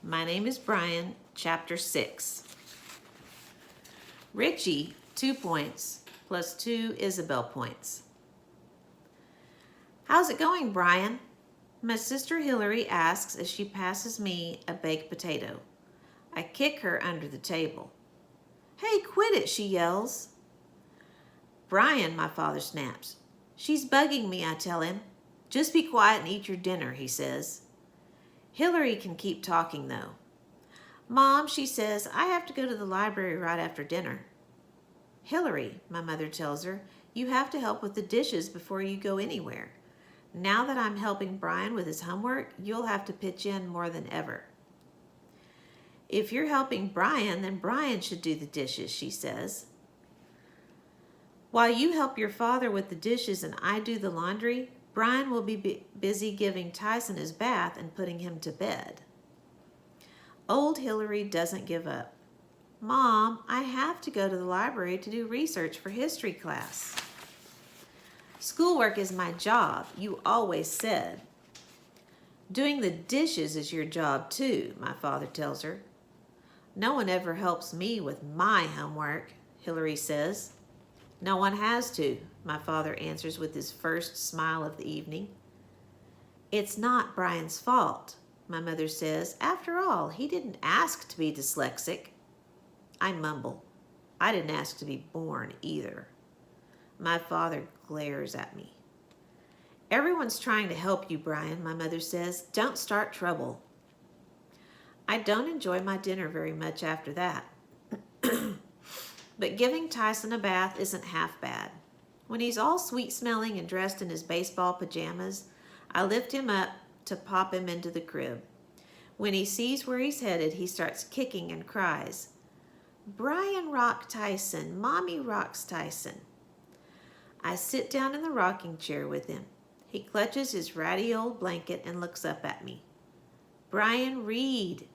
My name is Brian, Chapter 6. Richie, 2 points, plus 2 Isabel points. How's it going, Brian? My sister Hillary asks as she passes me a baked potato. I kick her under the table. Hey, quit it, she yells. Brian, my father snaps. She's bugging me, I tell him. Just be quiet and eat your dinner, he says. Hillary can keep talking, though. Mom, she says, I have to go to the library right after dinner. Hillary, my mother tells her, you have to help with the dishes before you go anywhere. Now that I'm helping Brian with his homework, you'll have to pitch in more than ever. If you're helping Brian, then Brian should do the dishes, she says. While you help your father with the dishes and I do the laundry, Brian will be busy giving Tyson his bath and putting him to bed. Old Hillary doesn't give up. Mom, I have to go to the library to do research for history class. Schoolwork is my job, you always said. Doing the dishes is your job too, my father tells her. No one ever helps me with my homework, Hillary says. No one has to, my father answers with his first smile of the evening. It's not Brian's fault, my mother says. After all, he didn't ask to be dyslexic. I mumble. I didn't ask to be born either. My father glares at me. Everyone's trying to help you, Brian, my mother says. Don't start trouble. I don't enjoy my dinner very much after that. But giving Tyson a bath isn't half bad. When he's all sweet-smelling and dressed in his baseball pajamas, I lift him up to pop him into the crib. When he sees where he's headed, he starts kicking and cries, Brian rock Tyson, Mommy rocks Tyson. I sit down in the rocking chair with him. He clutches his ratty old blanket and looks up at me. Brian, read,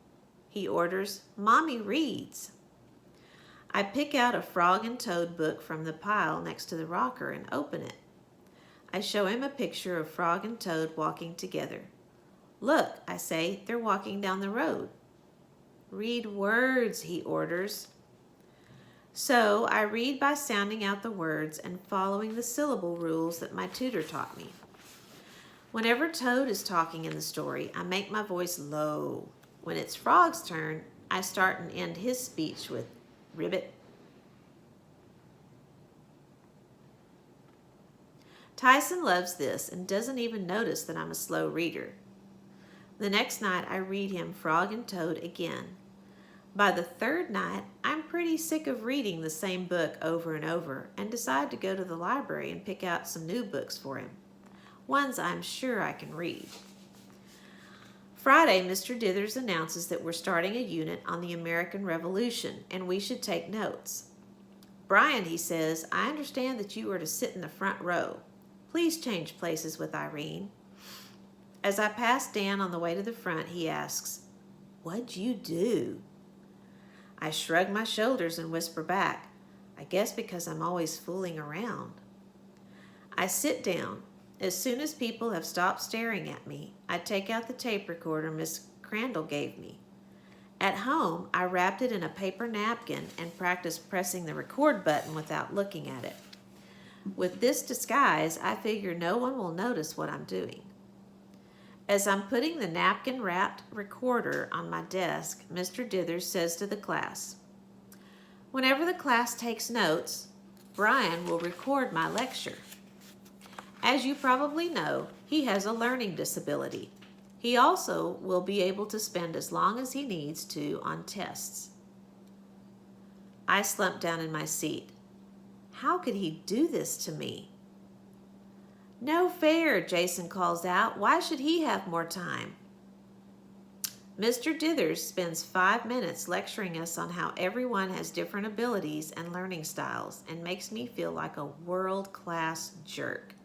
he orders. Mommy reads. I pick out a Frog and Toad book from the pile next to the rocker and open it. I show him a picture of Frog and Toad walking together. Look, I say, they're walking down the road. Read words, he orders. So I read by sounding out the words and following the syllable rules that my tutor taught me. Whenever Toad is talking in the story, I make my voice low. When it's Frog's turn, I start and end his speech with ribbit. Tyson loves this and doesn't even notice that I'm a slow reader. The next night I read him Frog and Toad again. By the third night, I'm pretty sick of reading the same book over and over and decide to go to the library and pick out some new books for him, ones I'm sure I can read. Friday, Mr. Dithers announces that we're starting a unit on the American Revolution and we should take notes. Brian, he says, I understand that you are to sit in the front row. Please change places with Irene. As I pass Dan on the way to the front, he asks, What'd you do? I shrug my shoulders and whisper back, I guess because I'm always fooling around. I sit down. As soon as people have stopped staring at me, I take out the tape recorder Miss Crandall gave me. At home, I wrapped it in a paper napkin and practiced pressing the record button without looking at it. With this disguise, I figure no one will notice what I'm doing. As I'm putting the napkin-wrapped recorder on my desk, Mr. Dithers says to the class, Whenever the class takes notes, Brian will record my lecture. As you probably know, he has a learning disability. He also will be able to spend as long as he needs to on tests. I slump down in my seat. How could he do this to me? No fair, Jason calls out. Why should he have more time? Mr. Dithers spends 5 minutes lecturing us on how everyone has different abilities and learning styles and makes me feel like a world-class jerk.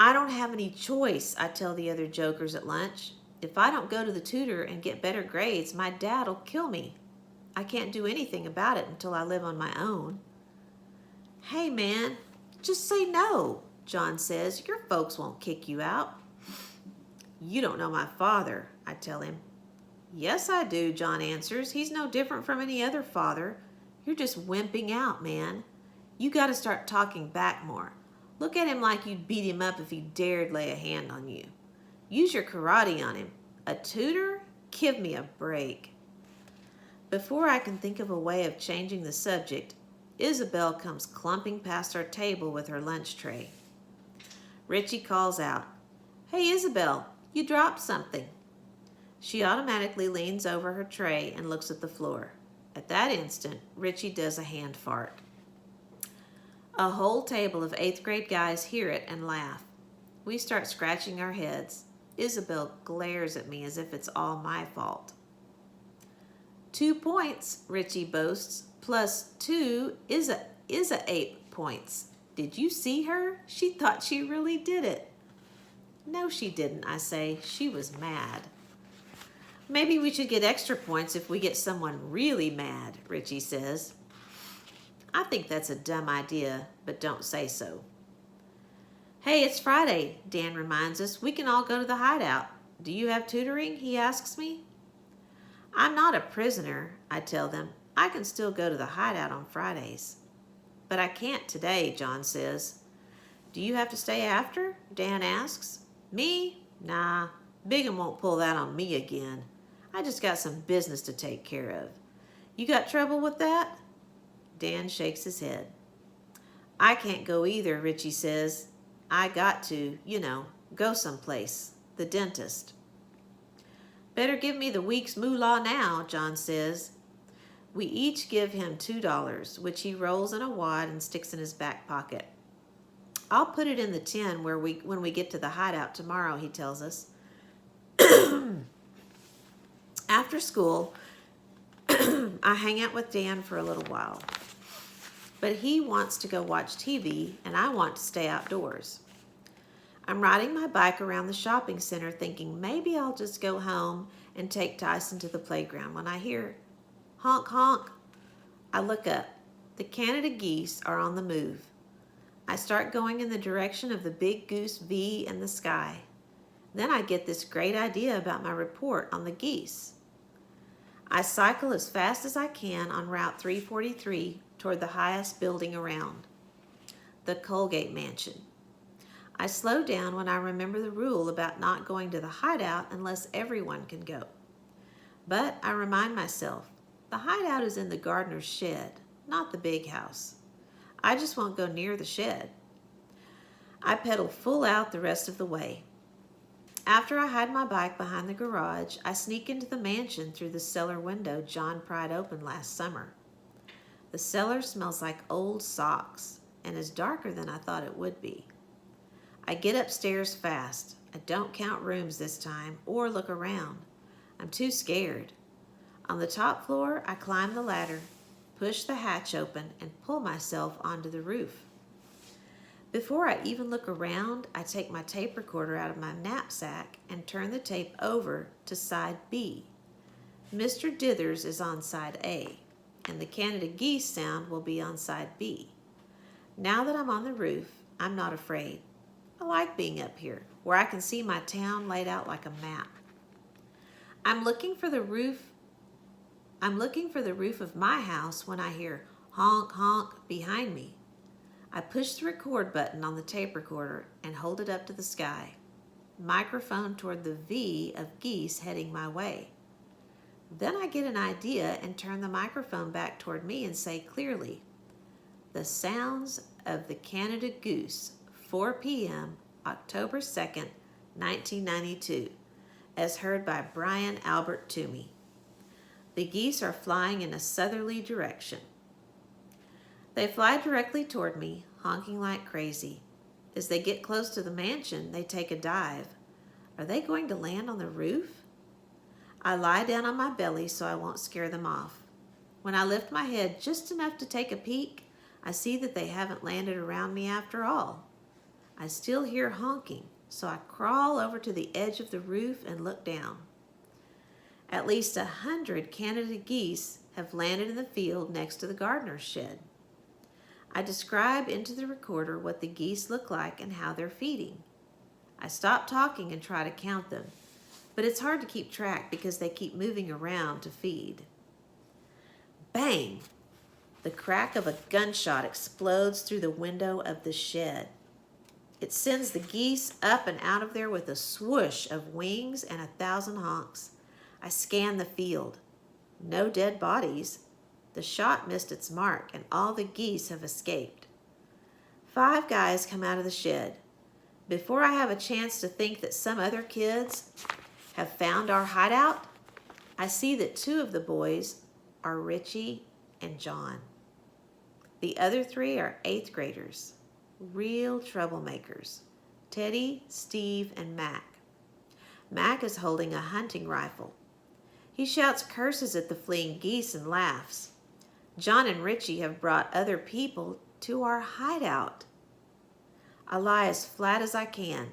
I don't have any choice, I tell the other jokers at lunch. If I don't go to the tutor and get better grades, my dad'll kill me. I can't do anything about it until I live on my own. Hey, man, just say no, John says. Your folks won't kick you out. You don't know my father, I tell him. Yes, I do, John answers. He's no different from any other father. You're just wimping out, man. You got to start talking back more. Look at him like you'd beat him up if he dared lay a hand on you. Use your karate on him. A tutor? Give me a break. Before I can think of a way of changing the subject, Isabel comes clumping past our table with her lunch tray. Richie calls out, "Hey, Isabel, you dropped something." She automatically leans over her tray and looks at the floor. At that instant, Richie does a hand fart. A whole table of 8th grade guys hear it and laugh. We start scratching our heads. Isabel glares at me as if it's all my fault. 2 points, Richie boasts, plus 2 is a 8 points. Did you see her? She thought she really did it. No, she didn't, I say. She was mad. Maybe we should get extra points if we get someone really mad, Richie says. I think that's a dumb idea, but don't say so. Hey, it's Friday, Dan reminds us. We can all go to the hideout. Do you have tutoring? He asks me. I'm not a prisoner, I tell them. I can still go to the hideout on Fridays. But I can't today, John says. Do you have to stay after? Dan asks. Me? Nah, Bigham won't pull that on me again. I just got some business to take care of. You got trouble with that? Dan shakes his head. I can't go either, Richie says. I got to, go someplace. The dentist. Better give me the week's moolah now, John says. We each give him $2, which he rolls in a wad and sticks in his back pocket. I'll put it in the tin when we get to the hideout tomorrow, he tells us. After school, I hang out with Dan for a little while. But he wants to go watch TV, and I want to stay outdoors. I'm riding my bike around the shopping center thinking maybe I'll just go home and take Tyson to the playground when I hear honk, honk. I look up. The Canada geese are on the move. I start going in the direction of the big goose V in the sky. Then I get this great idea about my report on the geese. I cycle as fast as I can on Route 343 toward the highest building around, the Colgate Mansion. I slow down when I remember the rule about not going to the hideout unless everyone can go. But I remind myself, the hideout is in the gardener's shed, not the big house. I just won't go near the shed. I pedal full out the rest of the way. After I hide my bike behind the garage, I sneak into the mansion through the cellar window John pried open last summer. The cellar smells like old socks and is darker than I thought it would be. I get upstairs fast. I don't count rooms this time or look around. I'm too scared. On the top floor, I climb the ladder, push the hatch open, and pull myself onto the roof. Before I even look around, I take my tape recorder out of my knapsack and turn the tape over to side B. Mr. Dithers is on side A, and the Canada geese sound will be on side B. Now that I'm on the roof, I'm not afraid. I like being up here, where I can see my town laid out like a map. I'm looking for the roof of my house when I hear honk honk behind me. I push the record button on the tape recorder and hold it up to the sky. Microphone toward the V of geese heading my way. Then I get an idea and turn the microphone back toward me and say clearly, "The sounds of the Canada goose, 4 p.m., October 2nd, 1992, as heard by Brian Albert Toomey. The geese are flying in a southerly direction." They fly directly toward me, honking like crazy. As they get close to the mansion, they take a dive. Are they going to land on the roof? I lie down on my belly so I won't scare them off. When I lift my head just enough to take a peek, I see that they haven't landed around me after all. I still hear honking, so I crawl over to the edge of the roof and look down. At least 100 Canada geese have landed in the field next to the gardener's shed. I describe into the recorder what the geese look like and how they're feeding. I stop talking and try to count them, but it's hard to keep track because they keep moving around to feed. Bang! The crack of a gunshot explodes through the window of the shed. It sends the geese up and out of there with a swoosh of wings and 1,000 honks. I scan the field. No dead bodies. The shot missed its mark, and all the geese have escaped. 5 guys come out of the shed. Before I have a chance to think that some other kids have found our hideout, I see that 2 of the boys are Richie and John. The other 3 are 8th graders, real troublemakers, Teddy, Steve, and Mac. Mac is holding a hunting rifle. He shouts curses at the fleeing geese and laughs. John and Richie have brought other people to our hideout. I lie as flat as I can,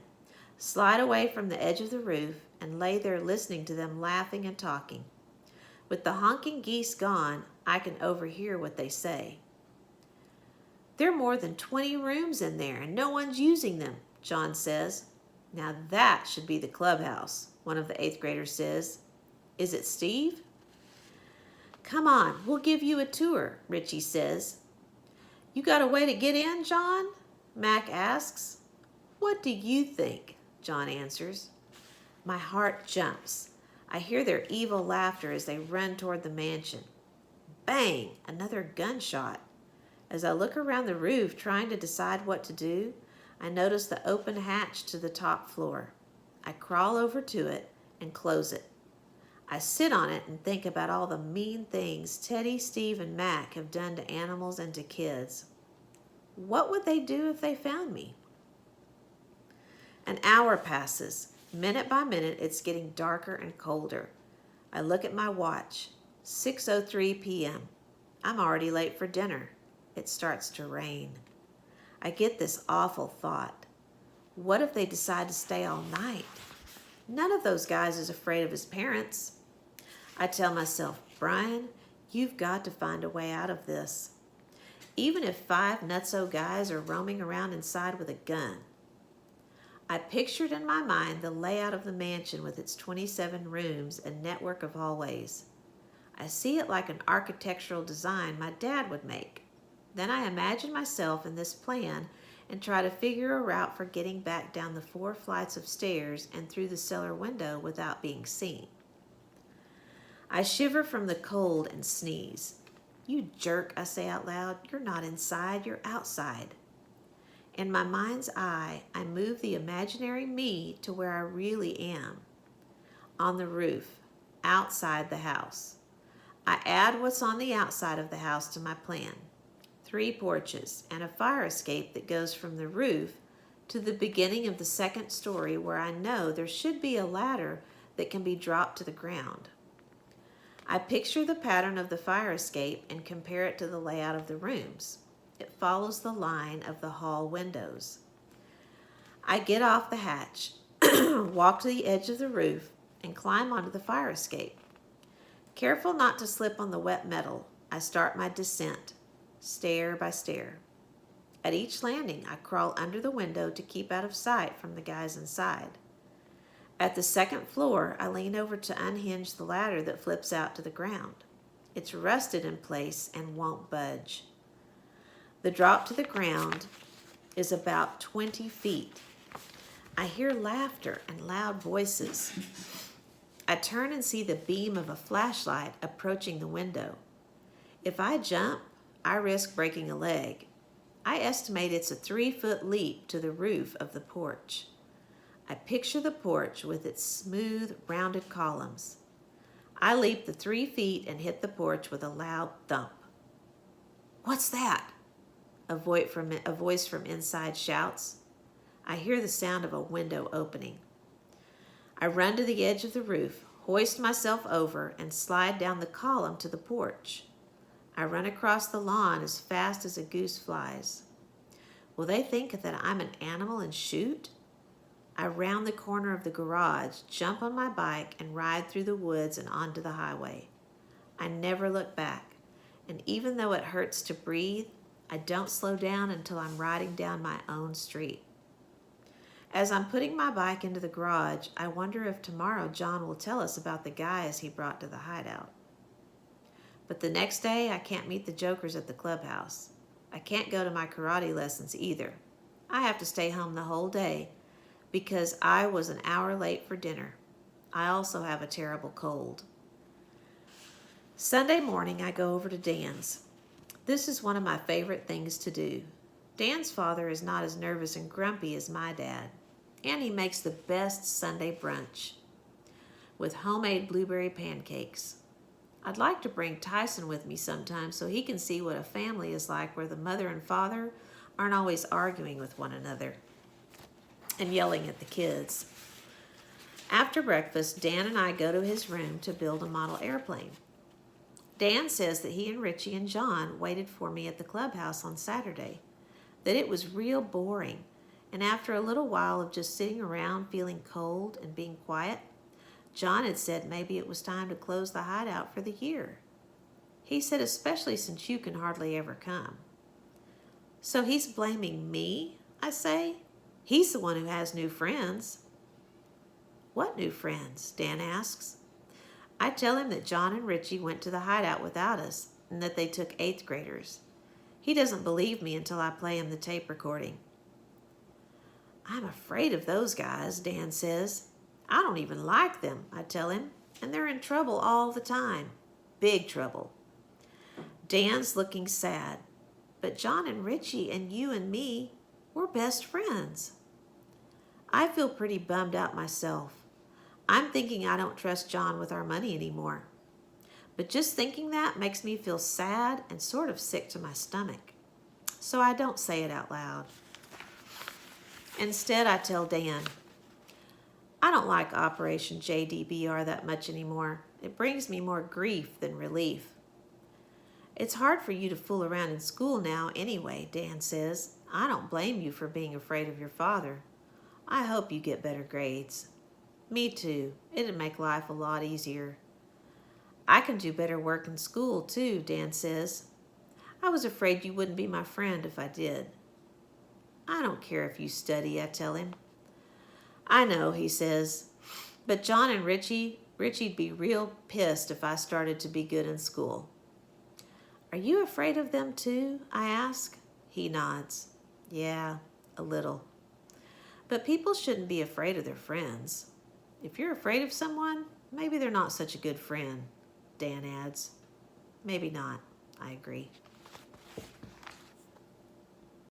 slide away from the edge of the roof, and lay there listening to them laughing and talking. With the honking geese gone, I can overhear what they say. There are more than 20 rooms in there, and no one's using them, John says. Now that should be the clubhouse, one of the 8th graders says. Is it Steve? Come on, we'll give you a tour, Richie says. You got a way to get in, John? Mac asks. What do you think? John answers. My heart jumps. I hear their evil laughter as they run toward the mansion. Bang! Another gunshot. As I look around the roof trying to decide what to do, I notice the open hatch to the top floor. I crawl over to it and close it. I sit on it and think about all the mean things Teddy, Steve, and Mac have done to animals and to kids. What would they do if they found me? An hour passes. Minute by minute, it's getting darker and colder. I look at my watch. 6:03 p.m. I'm already late for dinner. It starts to rain. I get this awful thought. What if they decide to stay all night? None of those guys is afraid of his parents. I tell myself, Brian, you've got to find a way out of this. Even if 5 nutso guys are roaming around inside with a gun. I pictured in my mind the layout of the mansion with its 27 rooms and network of hallways. I see it like an architectural design my dad would make. Then I imagine myself in this plan and try to figure a route for getting back down the 4 flights of stairs and through the cellar window without being seen. I shiver from the cold and sneeze. You jerk, I say out loud. You're not inside, you're outside. In my mind's eye, I move the imaginary me to where I really am. On the roof, outside the house. I add what's on the outside of the house to my plan. 3 porches and a fire escape that goes from the roof to the beginning of the 2nd story where I know there should be a ladder that can be dropped to the ground. I picture the pattern of the fire escape and compare it to the layout of the rooms. It follows the line of the hall windows. I get off the hatch, walk to the edge of the roof, and climb onto the fire escape. Careful not to slip on the wet metal, I start my descent, stair by stair. At each landing, I crawl under the window to keep out of sight from the guys inside. At the 2nd floor, I lean over to unhinge the ladder that flips out to the ground. It's rusted in place and won't budge. The drop to the ground is about 20 feet. I hear laughter and loud voices. I turn and see the beam of a flashlight approaching the window. If I jump, I risk breaking a leg. I estimate it's a 3-foot leap to the roof of the porch. I picture the porch with its smooth, rounded columns. I leap the 3 feet and hit the porch with a loud thump. What's that? A voice from inside shouts. I hear the sound of a window opening. I run to the edge of the roof, hoist myself over, and slide down the column to the porch. I run across the lawn as fast as a goose flies. Will they think that I'm an animal and shoot? I round the corner of the garage, jump on my bike, and ride through the woods and onto the highway. I never look back, and even though it hurts to breathe, I don't slow down until I'm riding down my own street. As I'm putting my bike into the garage, I wonder if tomorrow John will tell us about the guys he brought to the hideout. But the next day, I can't meet the jokers at the clubhouse. I can't go to my karate lessons either. I have to stay home the whole day because I was an hour late for dinner. I also have a terrible cold. Sunday morning, I go over to Dan's. This is one of my favorite things to do. Dan's father is not as nervous and grumpy as my dad, and he makes the best Sunday brunch with homemade blueberry pancakes. I'd like to bring Tyson with me sometime so he can see what a family is like where the mother and father aren't always arguing with one another and yelling at the kids. After breakfast, Dan and I go to his room to build a model airplane. Dan says that he and Richie and John waited for me at the clubhouse on Saturday, that it was real boring, and after a little while of just sitting around feeling cold and being quiet, John had said maybe it was time to close the hideout for the year. He said especially since you can hardly ever come. So he's blaming me, I say? He's the one who has new friends. What new friends? Dan asks. I tell him that John and Richie went to the hideout without us and that they took 8th graders. He doesn't believe me until I play him the tape recording. I'm afraid of those guys, Dan says. I don't even like them, I tell him, and they're in trouble all the time. Big trouble. Dan's looking sad, but John and Richie and you and me, we're best friends. I feel pretty bummed out myself. I'm thinking I don't trust John with our money anymore. But just thinking that makes me feel sad and sort of sick to my stomach. So I don't say it out loud. Instead, I tell Dan, I don't like Operation JDBR that much anymore. It brings me more grief than relief. It's hard for you to fool around in school now anyway, Dan says. I don't blame you for being afraid of your father. I hope you get better grades. Me too. It'd make life a lot easier. I can do better work in school too, Dan says. I was afraid you wouldn't be my friend if I did. I don't care if you study, I tell him. I know, he says, but John and Richie'd be real pissed if I started to be good in school. Are you afraid of them too? I ask. He nods. Yeah, a little. But people shouldn't be afraid of their friends. If you're afraid of someone, maybe they're not such a good friend, Dan adds. Maybe not, I agree.